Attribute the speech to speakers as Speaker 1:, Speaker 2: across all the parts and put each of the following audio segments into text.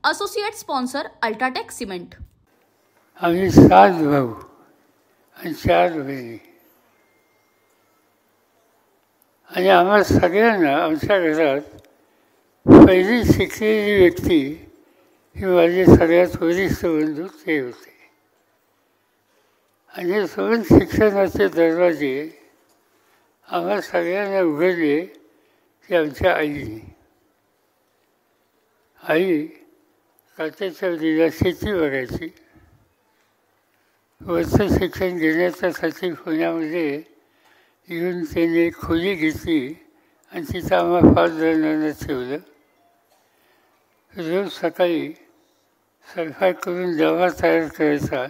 Speaker 1: Associate sponsor UltraTech cement.
Speaker 2: आम्ही 7 भाऊ आणि 4 बहिणी आणि आम्हा सगळ्यांना आमच्या घरात पहिली शिकलेली व्यक्ती ही माझे सगळ्यात वरिष्ठ बंधू ते होते. आणि सोबत शिक्षणाचे दरवाजे आम्हा सगळ्यांना उघडले ते आमच्या आईने. आई काटेच्या शेती बघायची. वरचं शिक्षण घेण्याच्यासाठी पुण्यामध्ये येऊन त्याने एक खोली घेतली आणि तिथं आम्हा 5 जणांना ठेवलं. रोज सकाळी स्वयंपाक करून डबा तयार करायचा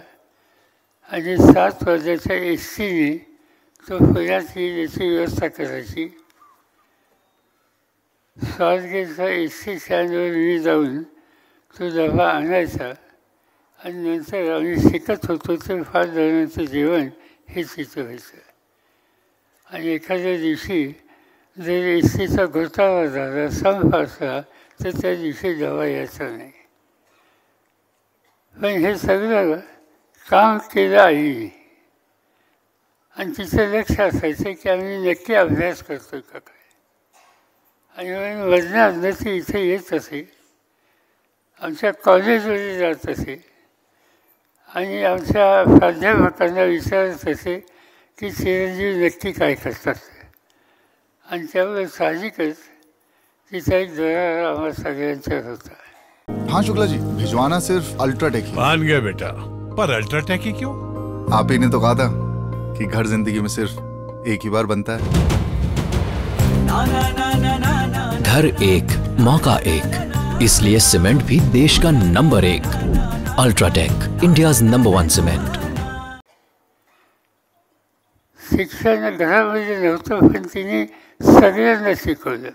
Speaker 2: आणि 7 वाजल्याच्या एसटीने तो पुण्यात येईल याची व्यवस्था करायची. स्वारगेटच्या एसटी स्टँडवर मी जाऊन तो डबा आणायचा आणि नंतर आम्ही शिकत होतो तर 5 जणांचं जेवण हे तिथं व्हायचं. आणि एखाद्या दिवशी जर एस टीचा घोटाळा झाला, संप असला तर त्या दिवशी डबा यायचा नाही. पण हे सगळं काम केलं आईने आणि तिचं लक्ष असायचं की आम्ही नक्की अभ्यास करतो का काय. आणि वजनात ती इथे येत असे, आमच्या कॉलेजमध्ये जात असे आणि आमच्या प्राध्यापकांना विचारत असे की चिरंजीव नक्की काय करतात. आणि त्यामुळे साहजिकच तिचा एक दरार आम्हा सगळ्यांच्याच होता.
Speaker 3: हाँ शुक्ला जी, भिजवाना सिर्फ अल्ट्राटेक ही.
Speaker 4: मान गया बेटा, पर अल्ट्राटेक ही क्यों?
Speaker 3: आप ही ने तो कहा था कि घर जिंदगी में सिर्फ एक ही बार बनता है.
Speaker 5: घर एक, मौका एक, इसलिए सीमेंट भी देश का number 1. UltraTech, India's number 1 cement.
Speaker 2: शिक्षण घरामध्ये नव्हतं पण तिने सगळ्यांना शिकवलं.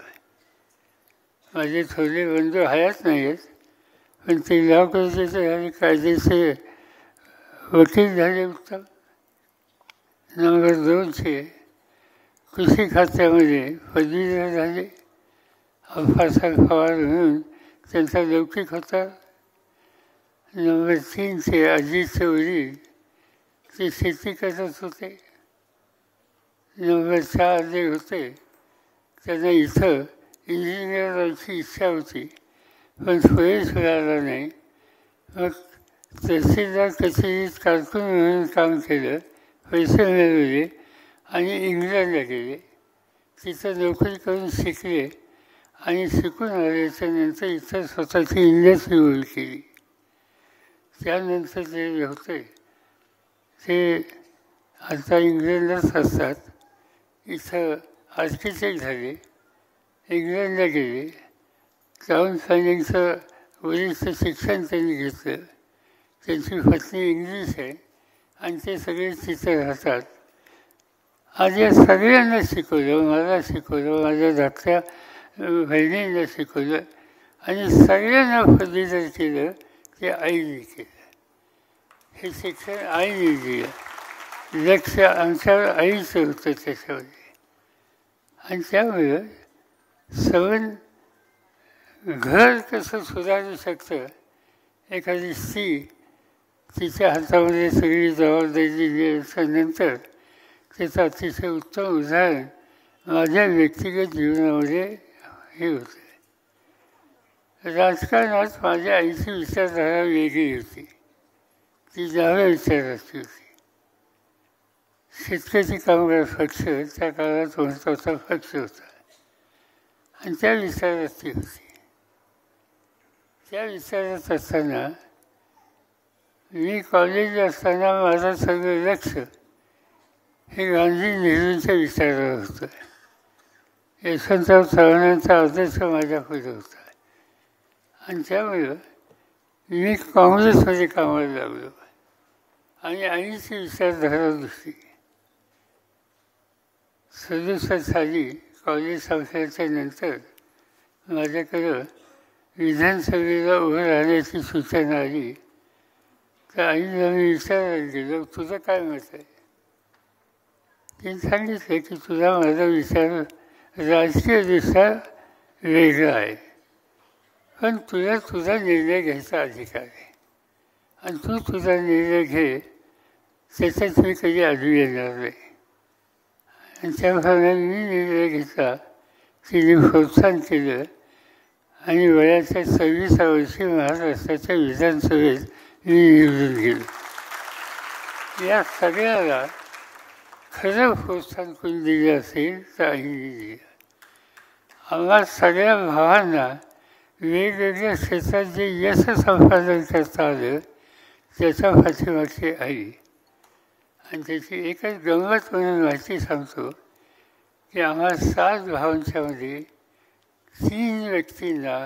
Speaker 2: माझे थोरले बंधू हयात नाही आहेत, पण ते लॉ कॉलेजचे झाले, कायदेचे वकील झाले उत्तम. नंबर 2चे कृषी खात्यामध्ये पदवीधर झाले. अप्पासाहेब पवार म्हणून त्यांचा लौकिक होता. नंबर 3चे अजितचे वडील ते शेती करत होते. नंबर 4 जे होते त्यांना इथं इंजिनियर व्हायची इच्छा होती पण सोयच मिळाला नाही. मग तहसीलदार कचेरीत कारकून म्हणून काम केलं, पैसे मिळवले आणि इंग्लंडला गेले. तिथं नोकरी करून शिकले आणि शिकून आल्याच्या नंतर इथं स्वतःची इंडस्ट्री उभी केली. त्यानंतर ते होते ते आता इंग्लंडलाच असतात. इथं आर्किटेक्ट झाले, इंग्लंडला गेले. टाउन प्लॅनिंगचं वरिष्ठ शिक्षण त्यांनी घेतलं. त्यांची पत्नी इंग्लिश आहे आणि ते सगळे तिथं राहतात. आज या सगळ्यांना शिकवलं, मला शिकवलं, माझ्या धाकट्या बहिणींना शिकवलं आणि सगळ्यांना पदवीधर केलं ते आईने केलं. हे शिक्षण आईने दिलं. लक्ष आमच्या आईचं होतं त्याच्यामध्ये. आणि त्यामुळं सवन घर कसं सुधारू शकतं, एखादी स्त्री तिच्या हातामध्ये सगळी जबाबदारी दिल्यानंतर त्याचं अतिशय उत्तम उदाहरण माझ्या व्यक्तिगत जीवनामध्ये हे होतं. राजकारणात माझ्या आईची विचारधारा वेगळी होती. ती डाव्या विचाराची होती. शेतकरी कामगार पक्ष त्या काळात महत्त्वाचा पक्ष होता आणि त्या विचारात ती होती. त्या विचारात असताना मी कॉलेज असताना माझं सगळं लक्ष हे गांधी नेहरूंच्या विचारावर होतं. यशवंतराव चव्हाणांचा आदर्श माझ्या पुढे होता आणि त्यामुळं मी काँग्रेसमध्ये कामाला लागलो आणि आईची विचारधारा दुसरी. 67 साली कॉलेज संपल्याच्या नंतर माझ्याकडं विधानसभेला उभं राहण्याची सूचना आली. तर आईला मी विचारायला गेलो, तुझं काय मत आहे? तिने सांगितलं की तुझा माझा विचार राजकीयदृष्ट्या वेगळा आहे पण तुला तुझा निर्णय घ्यायचा अधिकार आहे आणि तू तुझा निर्णय घे, त्याच्यात मी कधी आढळून येणार नाही. आणि त्याप्रमाणे मी निर्णय घेतला, तिने प्रोत्साहन केलं आणि वयाच्या 26व्या वर्षी महाराष्ट्राच्या विधानसभेत मी निवडून गेलो. या सगळ्याला खरं प्रोत्साहन कोणी दिलं असेल तर आईने दिलं. आम्हा सगळ्या भावांना वेगवेगळ्या क्षेत्रात जे यश संपादन करता आलं त्याच्या पाठीमागची आई. आणि त्याची एकच गंमत म्हणून माहिती सांगतो की आम्हा 7 भावांच्यामध्ये 3 व्यक्तींना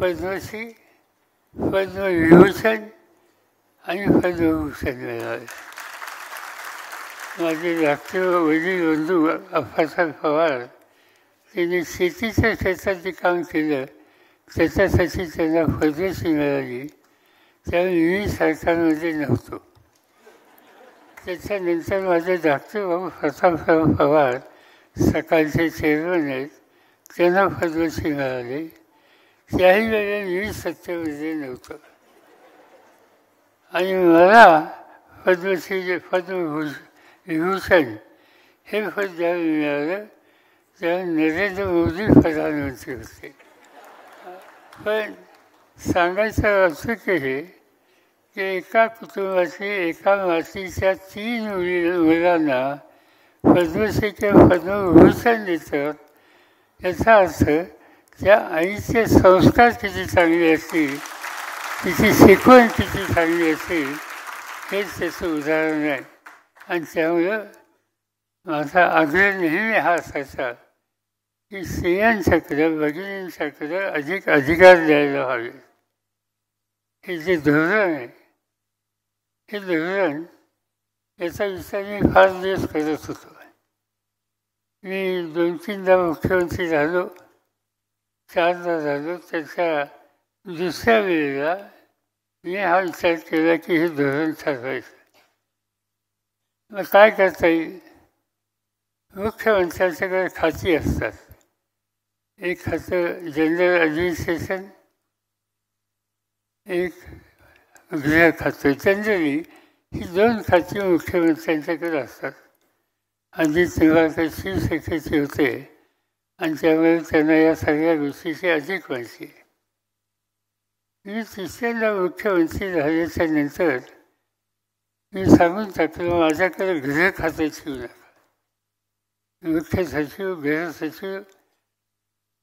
Speaker 2: पद्मश्री, पद्मविभूषण आणि पद्मभूषण मिळाले. माझे धाकटे वडील बंधू अप्पासाहेब पवार, त्यांनी शेतीच्या क्षेत्रात जे काम केलं त्याच्यासाठी त्यांना पद्मश्री मिळाली. त्यावेळी मी सरकारमध्ये नव्हतो. त्याच्यानंतर माझे धाकटे भाऊ प्रतापराव पवार सकाळचे चेअरमन आहेत, त्यांना पद्मश्री मिळाले. त्याही वेळेला मी सत्तेमध्ये नव्हतो आणि मला पद्मश्री विभूषण हे पद ज्यावेळी मिळालं तेव्हा नरेंद्र मोदी प्रधानमंत्री होते. पण सांगायचं असं की हे की एका कुटुंबाची एका मातीच्या 3 मुलांना पद्मश्री किंवा पद्मभूषण देतात, याचा अर्थ त्या आईचे संस्कार किती चांगले असतील, तिची शिकवण किती चांगली असेल हेच त्याचं उदाहरण आहे. आणि त्यामुळं माझा आग्रह नेहमी हा असायचा की स्त्रियांच्याकडे, भगिनींच्याकडे अधिक अधिकार द्यायला हवे. हे जे धोरण आहे, हे धोरण याचा विचार मी फार दिवस करत होतो. मी 2-3दा मुख्यमंत्री झालो, 4दा झालो. त्याच्या दुसऱ्या वेळेला मी हा विचार केला की हे धोरण ठरवायचं. मग काय करता येईल? मुख्यमंत्र्यांच्याकडे खाती असतात. एक खातं जनरल ॲडमिनिस्ट्रेशन, एक गृह खातं. जनरली ही 2 खाती मुख्यमंत्र्यांच्याकडे असतात. आधी तेव्हा ते चीफ सेक्रेटरी होते आणि त्यामुळे त्यांना या सगळ्या गोष्टीची अधिक माहिती आहे. मी 3ऱ्यांदा मुख्यमंत्री झाल्याच्या नंतर मी सांगून टाकलं, माझ्याकडे गृह खातं ठेवू नका. मुख्य सचिव, गृह सचिव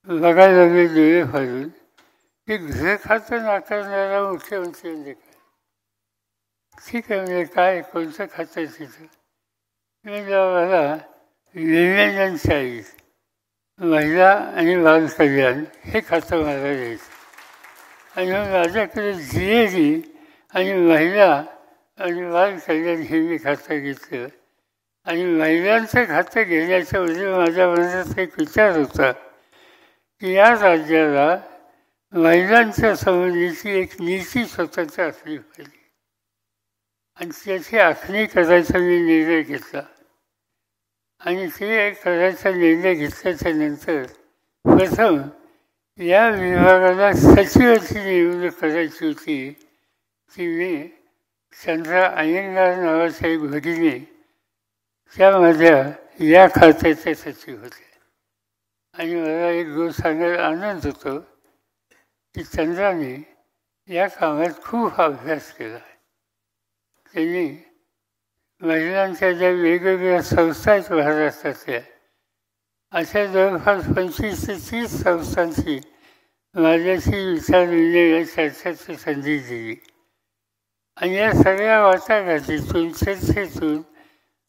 Speaker 2: बघायला मी डोळे फाडून की गृह खातं नाकारणारा मुख्यमंत्री म्हणजे काय? ठीक आहे, म्हणजे काय, कोणतं खातं तिथं? मी मला विवेचनशाही, महिला आणि बालकल्याण हे खातं मला द्यायचं. आणि मग माझ्याकडे GAD आणि महिला आणि बालकल्याण हे मी खातं घेतलं. आणि महिलांचं खातं घेण्याच्या वेळी माझ्या मनात एक विचार होता की या राज्याला महिलांच्या संबंधीची एक नीती स्वतंत्र असली पाहिजे. आणि त्याची आखणी करायचा मी निर्णय घेतला. आणि ते करायचा निर्णय घेतल्याच्या नंतर प्रथम या विभागाला सचिवाची निवडणूक करायची होती. ती मी चंद्रा अय्यंगार नावाच्या एक भगिनी त्या माझ्या या खात्याचे सचिव होते. आणि मला एक गोष्ट सांगायला आनंद होतो की चंद्राने या कामात खूप अभ्यास केला. त्यांनी महिलांच्या ज्या वेगवेगळ्या संस्था आहेत महाराष्ट्रातल्या, अशा जवळपास 25 ते 30 संस्थांची माझ्याशी विचारविनिमय चर्चेची संधी दिली. आणि या सगळ्या वाटाघाटीतून, चर्चेतून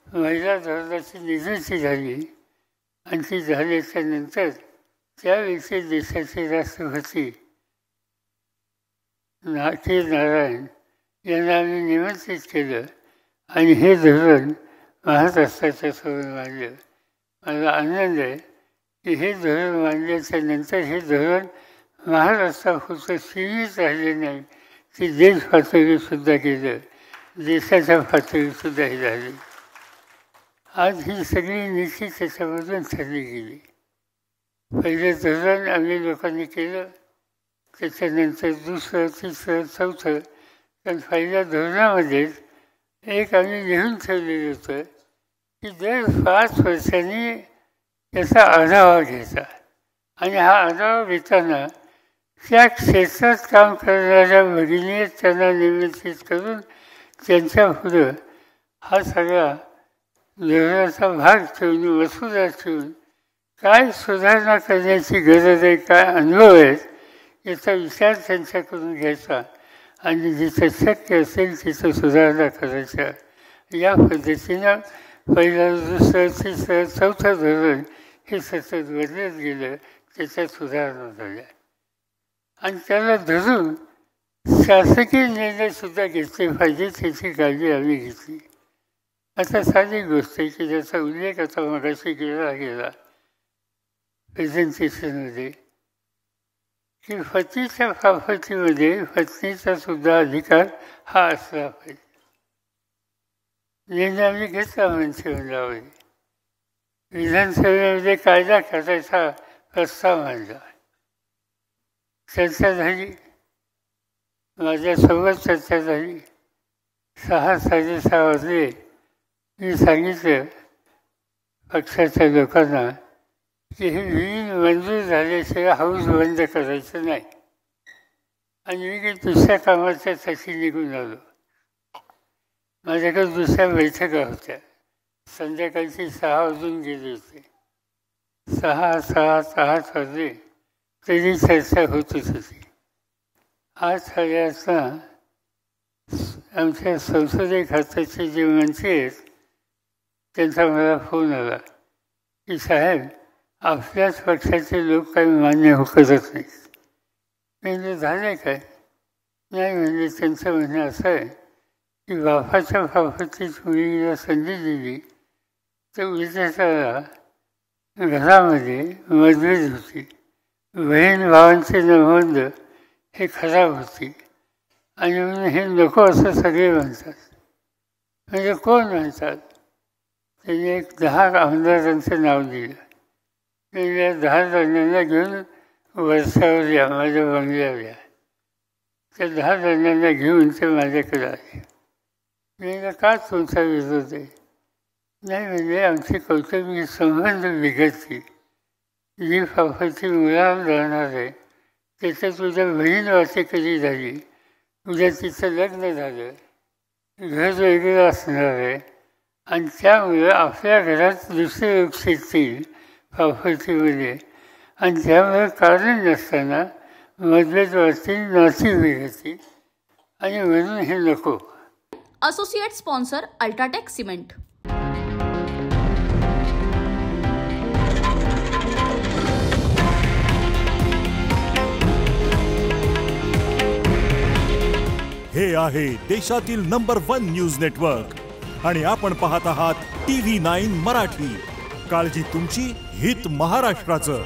Speaker 2: महिला धोरणाची निर्मिती झाली. आणि ती झाल्याच्या नंतर त्यावेळेचे देशाचे राष्ट्रपती के नारायण यांना आम्ही निमंत्रित केलं आणि हे धोरण महाराष्ट्राच्या समोर मांडलं. मला आनंद आहे की हे धोरण मांडल्याच्या नंतर हे धोरण महाराष्ट्रापुरतं सीमित राहिले नाही, ते देश पातळीसुद्धा गेलं, देशाच्या पातळीसुद्धा हे झाली. आज ही सगळी नीती त्याच्यामधून ठरली गेली. पहिलं धरण आम्ही लोकांनी केलं, त्याच्यानंतर दुसरं, तिसरं, चौथं. पण पहिल्या धोरणामध्येच एक आम्ही लिहून ठेवलेलं होतं की दर 5 वर्षांनी त्याचा आढावा घ्यायचा आणि हा आढावा घेताना त्या क्षेत्रात काम करणाऱ्या भगिनी त्यांना निमंत्रित करून त्यांच्यापुढं हा सगळा धोरणाचा भाग ठेवून, मसुदा ठेवून काय सुधारणा करण्याची गरज आहे, काय अनुभव आहेत याचा विचार त्यांच्याकडून घ्यायचा आणि जिथं शक्य असेल तिथं सुधारणा करायच्या. या पद्धतीनं पहिलं, दुसरं, तिसरं, चौथं धोरण हे सतत बदलत गेलं, त्याच्यात सुधारणा झाल्या आणि त्याला धरून शासकीय निर्णयसुद्धा घेतले पाहिजे त्याची काळजी आम्ही घेतली. आता साधी गोष्ट आहे की ज्याचा उल्लेख आता मगाशी केला गेला प्रेझेंटेशनमध्ये की पतीच्या प्रॉपर्टीमध्ये पत्नीचा सुद्धा अधिकार हा असला पाहिजे. निर्णय आम्ही घेतला मंत्रिमंडळामध्ये. विधानसभेमध्ये कायदा करायचा प्रस्ताव मांडला, चर्चा झाली, माझ्यासोबत चर्चा झाली. 6-6:30 वाजले. मी सांगितलं पक्षाच्या लोकांना की हे विहीन मंजूर झाल्याशिवाय हाऊस बंद करायचं नाही आणि मी दुसऱ्या कामाच्या साठी निघून आलो. माझ्याकडे दुसऱ्या बैठका होत्या. संध्याकाळची 6 वाजून गेले होते. 6:08 वाजले तरी चर्चा होतच होती. आज सगळ्याचा आमच्या संसदीय खात्याचे जे मंत्री आहेत त्यांचा मला फोन आला की साहेब आपल्याच पक्षाचे लोक काही मान्य करत नाहीत. म्हणजे झाले काय? नाही, म्हणजे त्यांचं म्हणणं असं आहे की बापाच्या प्रॉपर्टीत मुलीला संधी दिली तर उद्याच्या घरामध्ये मतभेद होती, बहीण भावांचे संबंध हे खराब होती आणि म्हणून हे नको असं सगळे म्हणतात. म्हणजे कोण म्हणतात? त्यांनी एक 10 आमदारांचं नाव दिलं. या 10 जणांना घेऊन वर्षावर या, माझ्या बंगल्यावर या. त्या 10 जणांना घेऊन ते माझ्याकडे आले. मी का तुमचा विरोध आहे? नाही, म्हणजे आमचे कौटुंबिक संबंध बिघडतील. जी प्रॉपर्टी मुलावर राहणार आहे त्याच्यात उद्या बहीण वाटेकरी झाली, उद्या तिचं लग्न झालं, घर वेगळं असणार आहे आणि त्यामुळे आपल्या घरात दुसरे लोक शिरतील प्रॉपर्टीमध्ये आणि त्यामुळे कारण नसताना मतभेद वाढतील, नाती बिघडतील आणि म्हणून हे नको.
Speaker 1: Associate sponsor UltraTech cement.
Speaker 6: हे आहे देशातील नंबर 1 न्यूज नेटवर्क आणि आपण पाहत आहात TV9 मराठी. काळजी तुमची, हित महाराष्ट्राचं.